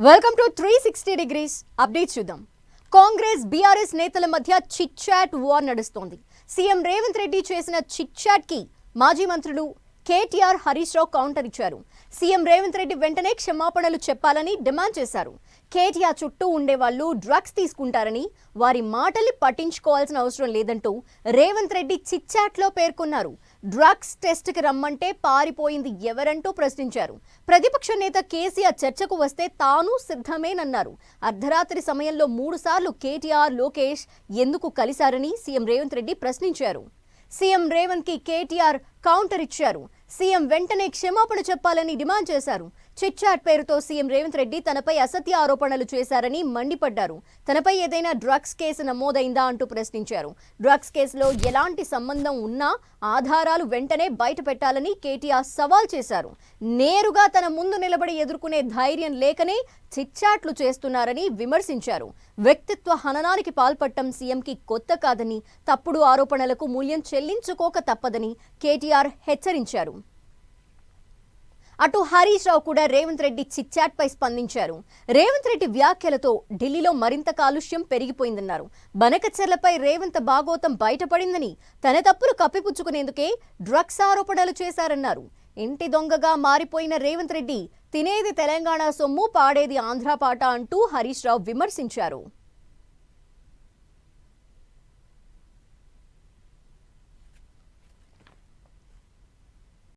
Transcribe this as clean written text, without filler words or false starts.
Welcome to 360 degrees updates చూద్దాం. Congress BRS నేతల మధ్య చిట్ చాట్ వార్ నడుస్తోంది. సీఎం రేవంత్ రెడ్డి చేసిన చిట్ చాట్ కి మాజీ మంత్రులు కేటీఆర్, హరీష్ రావు కౌంటర్ ఇచ్చారు. సీఎం రేవంత్ రెడ్డి వెంటనే క్షమాపణలు చెప్పాలని డిమాండ్ చేశారు. కేటీఆర్ చుట్టూ ఉండేవాళ్లు డ్రగ్స్ తీసుకుంటారని, వారి మాటల్ని పట్టించుకోవాల్సిన అవసరం లేదంటూ రేవంత్ రెడ్డి చిట్ చాట్ లో పేర్కొన్నారు. డ్రగ్స్ టెస్ట్ కి రమ్మంటే పారిపోయింది ఎవరంటూ ప్రశ్నించారు. ప్రతిపక్ష నేత కేసీఆర్ చర్చకు వస్తే తాను సిద్ధమేనన్నారు. అర్ధరాత్రి సమయంలో 3 సార్లు కేటీఆర్, లోకేష్ ఎందుకు కలిశారని సీఎం రేవంత్ రెడ్డి ప్రశ్నించారు. సీఎం రేవంత్ కి కేటీఆర్ కౌంటర్ ఇచ్చారు. సీఎం వెంటనే క్షమాపణ చెప్పాలని డిమాండ్ చేశారు. చిట్ చాట్ పేరుతో సీఎం రేవంత్ రెడ్డి తనపై అసత్య ఆరోపణలు చేశారని మండిపడ్డారు. తనపై ఏదైనా డ్రగ్స్ కేసు నమోదైందా అంటూ ప్రశ్నించారు. డ్రగ్స్ కేసులో ఎలాంటి సంబంధం ఉన్నా ఆధారాలు వెంటనే బయట పెట్టాలని కేటీఆర్ సవాల్ చేశారు. నేరుగా తన ముందు నిలబడి ఎదుర్కొనే ధైర్యం లేకనే చిట్ చాట్లు చేస్తున్నారని విమర్శించారు. వ్యక్తిత్వ హననానికి పాల్పడటం సీఎంకి కొత్త కాదని, తప్పుడు ఆరోపణలకు మూల్యం చెల్లించుకోక తప్పదని కేటీఆర్ హెచ్చరించారు. అటు హరీష్ రావు కూడా రేవంత్ రెడ్డి చిట్ చాట్ పై స్పందించారు. రేవంత్ రెడ్డి వ్యాఖ్యలతో ఢిల్లీలో మరింత కాలుష్యం పెరిగిపోయిందన్నారు. బనకచెర్లపై రేవంత్ బాగోతం బయటపడిందని, తన తప్పులు కప్పిపుచ్చుకునేందుకే డ్రగ్స్ ఆరోపణలు చేశారన్నారు. ఇంటి దొంగగా మారిపోయిన రేవంత్ రెడ్డి తినేది తెలంగాణ సొమ్ము, పాడేది ఆంధ్ర పాట అంటూ హరీష్ రావు విమర్శించారు.